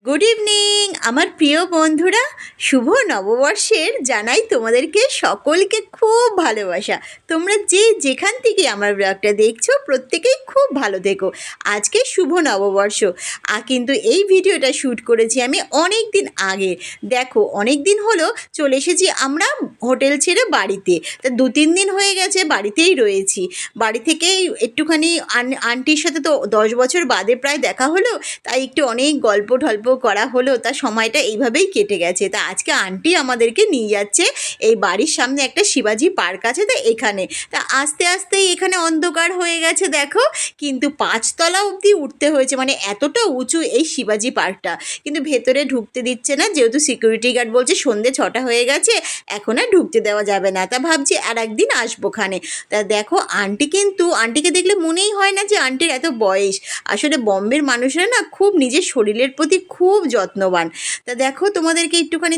Good evening আমার প্রিয় বন্ধুরা, শুভ নববর্ষের জানাই তোমাদেরকে সকলকে খুব ভালোবাসা। তোমরা যে যেখান থেকে আমার ব্লগটা দেখছো প্রত্যেকেই খুব ভালো থেকো। আজকে শুভ নববর্ষ, কিন্তু এই ভিডিওটা শ্যুট করেছি আমি অনেক দিন আগে। দেখো অনেক দিন হলো চলে এসেছি আমরা হোটেল ছেড়ে বাড়িতে। তা 2-3 দিন হয়ে গেছে বাড়িতেই রয়েছি। বাড়ি থেকেই একটুখানি আন্টির সাথে তো 10 বছর বাদে প্রায় দেখা হলো, তাই একটু অনেক গল্প ঢল্প করা হলো। তা সময়টা এইভাবেই কেটে গেছে। তা আজকে আন্টি আমাদেরকে নিয়ে যাচ্ছে এই বাড়ির সামনে একটা শিবাজি পার্ক আছে, তা এখানে। তা আস্তে আস্তেই এখানে অন্ধকার হয়ে গেছে দেখো, কিন্তু 5 তলা অবধি উঠতে হয়েছে, মানে এতটা উঁচু এই শিবাজি পার্কটা। কিন্তু ভেতরে ঢুকতে দিচ্ছে না, যেহেতু সিকিউরিটি গার্ড বলছে সন্ধ্যে 6টা হয়ে গেছে, এখন আর ঢুকতে দেওয়া যাবে না। তা ভাবছি আর একদিন আসবো খানে। তা দেখো আন্টিকে দেখলে মনেই হয় না যে আন্টির এত বয়স। আসলে বম্বের মানুষরা না খুব নিজের শরীরের প্রতি খুব যত্নবান। তা দেখো তোমাদেরকে একটুখানি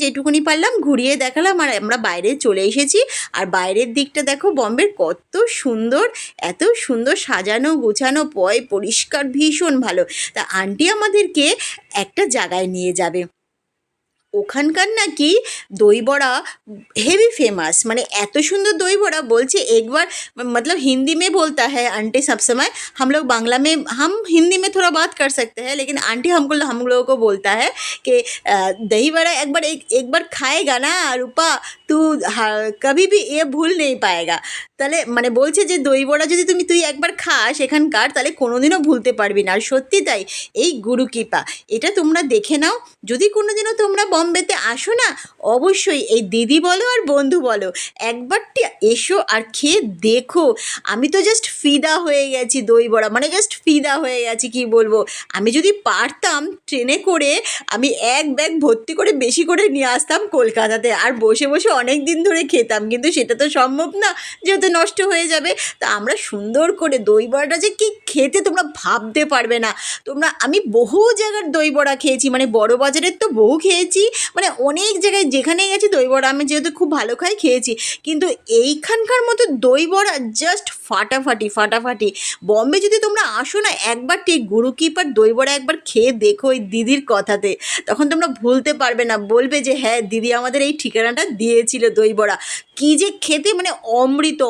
যেটুকুনি পারলাম ঘুরিয়ে দেখালাম, আর আমরা বাইরে চলে এসেছি। আর বাইরের দিকটা দেখো বম্বের কত সুন্দর, এত সুন্দর সাজানো গুছানো, পরিষ্কার, ভীষণ ভালো। তা আন্টি আমাদেরকে একটা জায়গায় নিয়ে যাবে, ওখানকার নাকি দই বড়া হেভি फेमस। মানে এত সুন্দর দই বড়া বলছে একবার, मतलब हिंदी में बोलता है आंटी सब समय। हम लोग बांग्ला में, हम हिंदी में थोड़ा बात कर सकते हैं, लेकिन आंटी हम लोगों को बोलता है कि दही बड़ा एक बार खाएगा ना रूपा, तू कभी भी ये भूल नहीं पाएगा। তাহলে মানে বলছে যে দই বড়া যদি তুই একবার খাস এখানকার, তাহলে কোনোদিনও ভুলতে পারবি না। আর সত্যি তাই, এই গুরু কৃপা, এটা তোমরা দেখে নাও। যদি কোনোদিনও তোমরা বম্বেতে আসো না, অবশ্যই এই দিদি বলো আর বন্ধু বলো, একবারটি এসো আর খেয়ে দেখো। আমি তো জাস্ট ফিদা হয়ে গেছি দই বড়া, মানে জাস্ট ফিদা হয়ে গেছি, কি বলবো। আমি যদি পারতাম ট্রেনে করে আমি এক ব্যাগ ভর্তি করে বেশি করে নিয়ে আসতাম কলকাতাতে, আর বসে বসে অনেক দিন ধরে খেতাম, কিন্তু সেটা তো সম্ভব না, যেহেতু নষ্ট হয়ে যাবে। তা আমরা সুন্দর করে দই বড়াটা যে কি খেতে তোমরা ভাবতে পারবে না। আমি বহু জায়গার দই বড়া খেয়েছি, মানে বড় বাজারের তো বহু খেয়েছি, মানে অনেক জায়গায় যেখানেই গেছি দই বড়া আমি যেহেতু খুব ভালো খাই খেয়েছি, কিন্তু এইখানকার মতো দই বড়া জাস্ট ফাটাফাটি। বম্বে যদি তোমরা আসো না, একবার ঠিক গুরু কৃপার দই বড়া একবার খেয়ে দেখো এই দিদির কথাতে, তখন তোমরা ভুলতে পারবে না, বলবে যে হ্যাঁ দিদি আমাদের এই ঠিকানাটা দিয়েছিল দই বড়া। কী যে খেতে, মানে অমৃত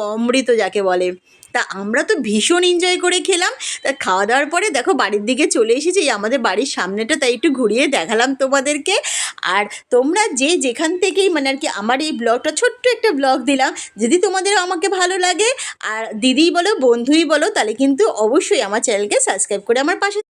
যাকে বলে। তা আমরা তো ভীষণ এনজয় করে খেলাম। তা খাওয়া দাওয়ার পরে দেখো বাড়ির দিকে চলে এসেছি, আমাদের বাড়ির সামনেটা, তাই একটু ঘুরিয়ে দেখালাম তোমাদেরকে। আর তোমরা যে যেখান থেকেই, মানে আর কি আমার এই ব্লগটা ছোট্ট একটা ব্লগ দিলাম, যদি তোমাদের আমাকে ভালো লাগে, আর দিদিই বলো বন্ধুই বলো, তাহলে কিন্তু অবশ্যই আমার চ্যানেলকে সাবস্ক্রাইব করে আমার পাশে